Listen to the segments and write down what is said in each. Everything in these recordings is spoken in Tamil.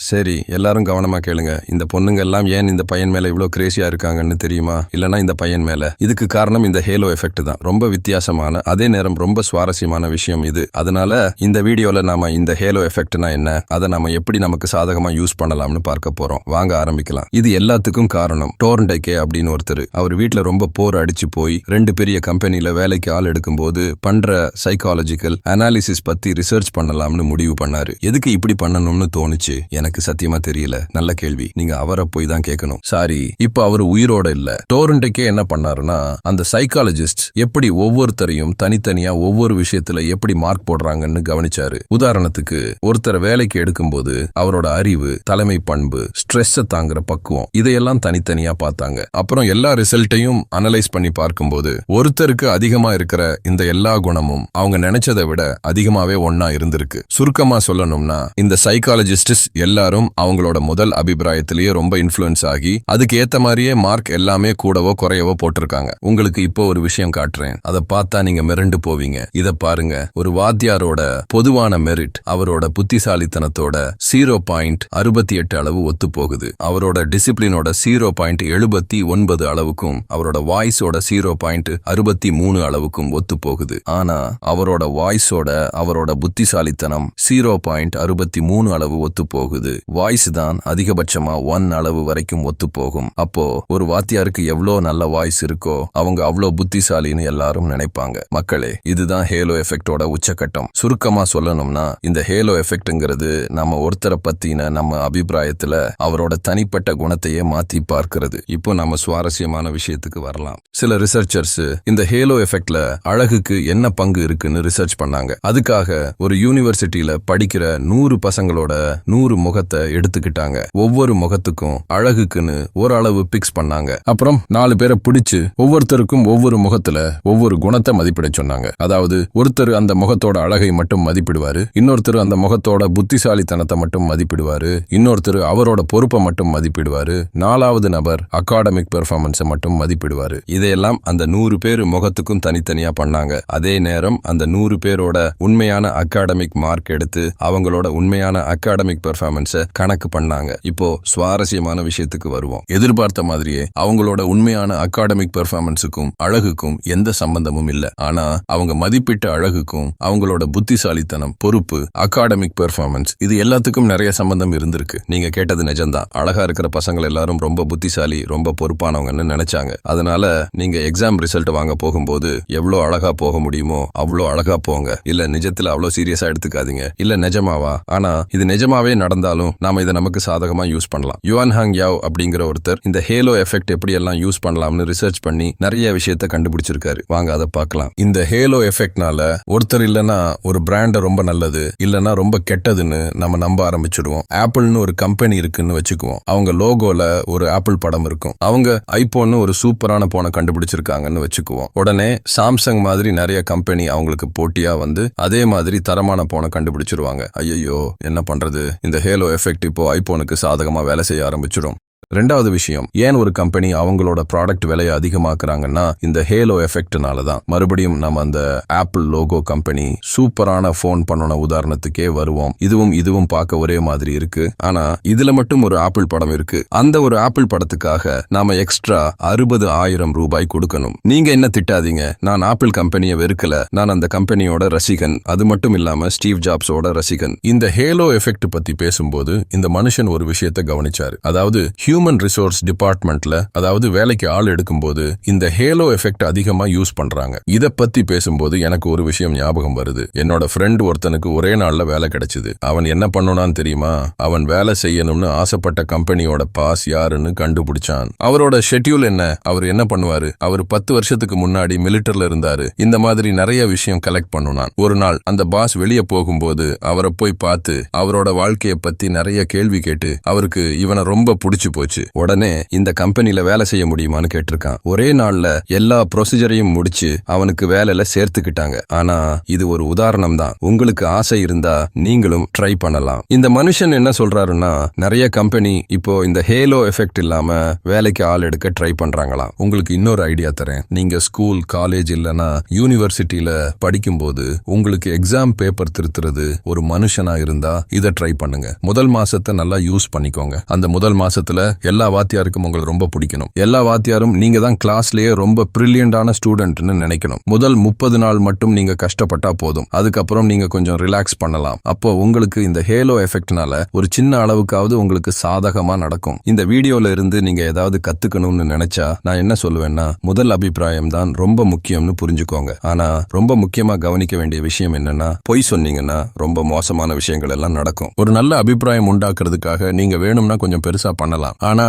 சரி, எல்லாரும் கவனமா கேளுங்க. இந்த பொண்ணுங்க எல்லாம் ஏன் இந்த பையன் மேல இவ்ளோ கிரேசியா இருக்காங்கன்னு தெரியுமா? இல்லனா இந்த பையன் மேல. இதுக்கு காரணம் இந்த ஹேலோ எஃபெக்ட் தான். ரொம்ப வித்தியாசமான, அதே நேரம் ரொம்ப சுவாரஸ்யமான விஷயம் இது. அதனால இந்த வீடியோல நாம இந்த ஹேலோ எஃபெக்ட்னா என்ன, அதை நாம எப்படி நமக்கு சாதகமா யூஸ் பண்ணலாம்னு பார்க்க போறோம். வாங்க ஆரம்பிக்கலாம். இது எல்லாத்துக்கும் காரணம் டோர்ன்டெக்கே அப்படின்னு ஒருத்தர். அவர் வீட்டுல ரொம்ப போர் அடிச்சு போய் 2 பெரிய கம்பெனில வேலைக்கு ஆள் எடுக்கும்போது பண்ற சைக்காலஜிக்கல் அனாலிசிஸ் பத்தி ரிசர்ச் பண்ணலாம்னு முடிவு பண்ணாரு. எதுக்கு இப்படி பண்ணணும்னு தோணுச்சு? எனக்கு சத்தியமா தெரியல. நல்ல கேள்வி. நீங்க அவரை போய் தான் கேட்கணும். சாரி, இப்ப அவர் உயிரோட இல்ல. டோரண்டேக்கே என்ன பண்ணாருன்னா, அந்த சைக்காலஜிஸ்ட் எப்படி ஒவ்வொருத்தரையும் தனித்தனியா ஒவ்வொரு விஷயத்துல எப்படி மார்க் போடுறாங்கன்னு கவனிச்சாரு. உதாரணத்துக்கு, ஒருத்தரை வேலைக்கு எடுக்கும்போது அவரோட அறிவு, தலைமை பண்பு, ஸ்ட்ரெஸ் தாங்குற பக்குவம், இதையெல்லாம் தனித்தனியா பார்த்தாங்க. அப்புறம் எல்லா ரிசல்ட்டையும் அனலைஸ் பண்ணி பார்க்கும்போது ஒருத்தருக்கு அதிகமா இருக்கிற இந்த எல்லா குணமும் அவங்க நினைச்சதை விட அதிகமாவே ஒன்னா இருந்திருக்கு. சுருக்கமா சொல்லணும்னா, இந்த சைக்காலஜிஸ்ட் எல்லாரும் அவங்களோட முதல் அபிப்பிராயத்திலேயே ரொம்ப இன்ஃப்ளூயன்ஸ் ஆகி அதுக்கு ஏத்த மாதிரியே மார்க் எல்லாமே கூடவோ குறையவோ போட்டிருக்காங்க. உங்களுக்கு இப்போ ஒரு விஷயம் காட்டுறேன். அதை பார்த்தா நீங்க மிரண்டு போவீங்க. இத பாருங்க. ஒரு வாத்தியாரோட பொதுவான மெரிட் அவரோட புத்திசாலித்தனத்தோட 0.68 அளவு ஒத்து போகுது. அவரோட டிசிப்ளினோட 0.79 அளவுக்கும் அவரோட வாய்ஸோட 0.63 அளவுக்கும் ஒத்து போகுது. ஆனா அவரோட வாய்ஸோட அவரோட புத்திசாலித்தனம் 0.63 அளவு ஒத்து போகுது. வாய்ஸ் தான் அதிகபட்சமா 1 அளவு வரைக்கும் ஒத்து போகும். அப்போ ஒரு வாத்தியாருக்கு எவ்வளோ நல்ல வாய்ஸ் இருக்கோ அவங்க அவ்வளோ புத்திசாலின்னு எல்லாரும் நினைப்பாங்க. மக்களே, இதுதான் ஹேலோ எஃபெக்டோட உச்சக்கட்டம். சுருக்கமா சொல்லணும்னா, இந்த ஹேலோ எஃபெக்ட்ங்கிறது நம்ம ஒருத்தரை பத்தின நம்ம அபிப்பிராயத்துல அவரோட தனிப்பட்ட குணத்தையே மாத்தி பார்க்கிறது. இப்போ நம்ம சுவாரஸ்யமான விஷயத்துக்கு வரலாம். சில ரிசர்ச்சர்ஸ் இந்த ஹேலோ எஃபெக்ட்ல அழகுக்கு என்ன பங்கு இருக்குன்னு ரிசர்ச் பண்ணாங்க. அதுக்காக ஒரு யூனிவர்சிட்டியில படிக்கிற 100 பசங்களோட 100 முகத்தை எடுத்துக்கிட்டாங்க. ஒவ்வொரு முகத்துக்கும் அழகுக்குன்னு ஓரளவு பிக்ஸ் பண்ணாங்க. அப்புறம் 4 பேரை பிடிச்சு ஒவ்வொருத்தருக்கும் ஒவ்வொரு முகத்துல ஒவ்வொரு குணத்தை மதிப்பிட சொன்னாங்க. அதாவது ஒருத்தர் அந்த முகத்தோட அழகை மட்டும் மதிப்பிடுவாரு, இன்னொருத்தர் அந்த முகத்தோட புத்திசாலித்தனத்தை மட்டும் மதிப்பிடுவாரு, இன்னொருத்தர் அவரோட பொறுப்பை மட்டும் மதிப்பிடுவாரு, 4வது நபர் அகாடமிக் பெர்ஃபார்மன்ஸை மட்டும் மதிப்பிடுவாரு. இதையெல்லாம் அந்த 100 பேர் முகத்துக்கும் தனித்தனியா பண்ணாங்க. அதே நேரம் அந்த 100 பேரோட உண்மையான அகாடமிக் மார்க் எடுத்து அவங்களோட உண்மையான அகாடமிக் பெர்ஃபார்மன்ஸை கணக்கு பண்ணாங்க. இப்போ சுவாரஸ்யமான விஷயத்துக்கு வருவோம். எதிர்பார்த்த மாதிரியே அவங்களோட உண்மையான அகாடமிக் பெர்ஃபார்மன்ஸுக்கும் அழகுக்கும் எந்த சம்பந்தமும் இல்ல. ஆனா அவங்க மதிப்பிட்ட அழகுக்கும் அவங்களோட புத்திசாலித்தனம், பொறுப்பு, அகாடமிக் பெர்ஃபார்மன்ஸ், இது எல்லாத்துக்கும் நிறைய சம்பந்தம் இருந்திருக்கு. நீங்க கேட்டது நிஜம்தான். அழகா இருக்கிற பசங்க எல்லாரும் ரொம்ப புத்திசாலி, ரொம்ப பொறுப்பானவங்கன்னு நினைச்சாங்க. அதனால நீங்க எக்ஸாம் ரிசல்ட் வாங்க போகும்போது எவ்வளவு அழகா போக முடியுமோ அவ்வளோ அழகா போங்க. இல்ல நிஜத்துல அவ்வளவு சீரியஸா எடுத்துக்காதீங்க. இல்ல நிஜமாவா? ஆனா இது நிஜமாவே நடந்தாலும் நாம இதை நமக்கு சாதகமா யூஸ் பண்ணலாம். யுவான் ஹாங் யாவ் அப்படிங்கிற ஒருத்தர் இந்த ஹேலோ எஃபெக்ட் எப்படி எல்லாம் யூஸ் பண்ணலாம்னு ரிசர்ச் பண்ணி நிறைய விஷயத்தை கண்டுபிடிச்சிருக்காரு. வாங்க அதை பார்க்கலாம். இந்த ஹேலோ எஃபெக்ட்னால ஒருத்தர் இல்லனா ஒரு பிராண்ட் ரொம்ப நல்லது, இல்லனா ரொம்ப கெட்டதுன்னு நம்ம நம்ப ஆரம்பிச்சிடுவோம். ஆப்பிள்னு ஒரு கம்பெனி இருக்குன்னு வச்சுக்குவோம். அவங்க லோகோல ஒரு ஆப்பிள் படம் இருக்கும். அவங்க ஐபோன் ஒரு சூப்பரான போனை கண்டுபிடிச்சிருக்காங்கன்னு வச்சுக்குவோம். உடனே சாம்சங் மாதிரி நிறைய கம்பெனி அவங்களுக்கு போட்டியா வந்து அதே மாதிரி தரமான போனை கண்டுபிடிச்சிருவாங்க. ஐயோ, என்ன பண்றது? இந்த ஹேலோ எஃபெக்ட் இப்போ ஐபோனுக்கு சாதகமா வேலை செய்ய ஆரம்பிச்சிடும். 2வது விஷயம், ஏன் ஒரு கம்பெனி அவங்களோட ப்ராடக்ட் விலையை அதிகமாக்குறாங்கன்னா இந்த ஹேலோ எஃபெக்ட்னால தான். மறுபடியும் நம்ம அந்த ஆப்பிள் லோகோ கம்பெனி சூப்பரான போன் பண்ணன உதாரணத்துக்கே வருவோம். இதுவும் பார்க்க ஒரே மாதிரி இருக்கு. ஆனா இதுல மட்டும் ஒரு ஆப்பிள் படம் இருக்கு. அந்த ஒரு ஆப்பிள் படத்துக்காக நாம எக்ஸ்ட்ரா 60,000 ரூபாய் கொடுக்கணும். நீங்க என்ன திட்டாதீங்க, நான் ஆப்பிள் கம்பெனியை வெறுக்கல. நான் அந்த கம்பெனியோட ரசிகன். அது மட்டும் இல்லாம ஸ்டீவ் ஜாப்ஸோட ரசிகன். இந்த ஹேலோ எஃபெக்ட் பத்தி பேசும்போது இந்த மனுஷன் ஒரு விஷயத்தை கவனிச்சாரு. அதாவது ஹியூமன் ரிசோர்ஸ் டிபார்ட்மெண்ட்ல, அதாவது வேலைக்கு ஆள் எடுக்கும்போது இந்த ஹேலோ எஃபெக்ட் அதிகமா யூஸ் பண்றாங்க. இத பத்தி பேசும்போது எனக்கு ஒரு விஷயம் ஞாபகம் வருது. என்னோட ஃப்ரெண்ட் ஒருத்தனுக்கு ஒரே நாள்ல வேலை கிடைச்சது. அவன் என்ன பண்ணான்னு தெரியுமா? அவன் வேலை செய்யணும்னு ஆசைப்பட்ட கம்பெனியோட பாஸ் யாருன்னு கண்டுபிடிச்சான். அவரோட ஷெட்யூல் என்ன, அவர் என்ன பண்ணுவாரு? அவர் 10 வருஷத்துக்கு முன்னாடி மிலிட்டரில இருந்தாரு. இந்த மாதிரி நிறைய விஷயம் கலெக்ட் பண்ணுனான். ஒரு நாள் அந்த பாஸ் வெளியே போகும்போது அவரை போய் பார்த்து அவரோட வாழ்க்கையை பத்தி நிறைய கேள்வி கேட்டு அவருக்கு இவனை ரொம்ப பிடிச்சு போச்சு. போச்சு. உடனே இந்த கம்பெனில வேலை செய்ய முடியுமான்னு கேட்டிருக்கான். ஒரே நாள்ல எல்லா ப்ரொசீஜரையும் முடிச்சு அவனுக்கு வேலையில சேர்த்துக்கிட்டாங்க. ஆனா இது ஒரு உதாரணம் தான். உங்களுக்கு ஆசை இருந்தா நீங்களும் ட்ரை பண்ணலாம். இந்த மனுஷன் என்ன சொல்றாருன்னா, நிறைய கம்பெனி இப்போ இந்த ஹேலோ எஃபெக்ட் இல்லாம வேலைக்கு ஆள் எடுக்க ட்ரை பண்றாங்களாம். உங்களுக்கு இன்னொரு ஐடியா தரேன். நீங்க ஸ்கூல், காலேஜ் இல்லனா யூனிவர்சிட்டியில படிக்கும்போது உங்களுக்கு எக்ஸாம் பேப்பர் திருத்துறது ஒரு மனுஷனா இருந்தா இதை ட்ரை பண்ணுங்க. முதல் மாசத்தை நல்லா யூஸ் பண்ணிக்கோங்க. அந்த முதல் மாசத்துல எல்லா வாத்தியாருக்கும் உங்களுக்கு ரொம்ப பிடிக்கணும். எல்லா வாத்தியாரும் நீங்க தான் கிளாஸ்லயே ரொம்ப பிரில்லியண்டான ஸ்டூடெண்ட்னு நினைக்கணும். முதல் 30 நாள் மட்டும் நீங்க கஷ்டப்பட்டா போதும். அதுக்கப்புறம் நீங்க கொஞ்சம் ரிலாக்ஸ் பண்ணலாம். அப்போ உங்களுக்கு இந்த ஹேலோ எஃபெக்ட்னால ஒரு சின்ன அளவுக்காவது உங்களுக்கு சாதகமா நடக்கும். இந்த வீடியோல இருந்து நீங்க ஏதாவது கத்துக்கணும்னு நினைச்சா நான் என்ன சொல்லுவேன்னா, முதல் அபிப்பிராயம் தான் ரொம்ப முக்கியம்னு புரிஞ்சுக்கோங்க. ஆனா ரொம்ப முக்கியமா கவனிக்க வேண்டிய விஷயம் என்னன்னா, பொய் சொன்னீங்கன்னா ரொம்ப மோசமான விஷயங்கள் எல்லாம் நடக்கும். ஒரு நல்ல அபிப்பிராயம் உண்டாக்குறதுக்காக நீங்க வேணும்னா கொஞ்சம் பெருசா பண்ணலாம். ஆனா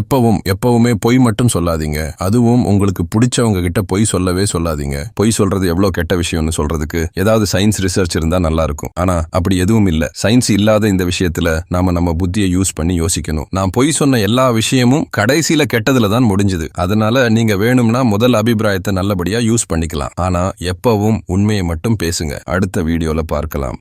எப்பவுமே பொய் மட்டும் சொல்லாதீங்க. அதுவும் உங்களுக்கு பிடிச்சவங்க கிட்ட பொய் சொல்லவே சொல்லாதீங்க. பொய் சொல்றது எவ்வளவு கெட்ட விஷயம்னு சொல்றதுக்கு ஏதாவது சயின்ஸ் ரிசர்ச் இருந்தா நல்லா இருக்கும். ஆனா அப்படி எதுவும் இல்ல. சயின்ஸ் இல்லாத இந்த விஷயத்துல நாம நம்ம புத்தியை யூஸ் பண்ணி யோசிக்கணும். நான் பொய் சொன்ன எல்லா விஷயமும் கடைசியில கெட்டதுல தான் முடிஞ்சது. அதனால நீங்க வேணும்னா முதல் அபிப்பிராயத்தை நல்லபடியா யூஸ் பண்ணிக்கலாம். ஆனா எப்பவும் உண்மையை மட்டும் பேசுங்க. அடுத்த வீடியோல பார்க்கலாம்.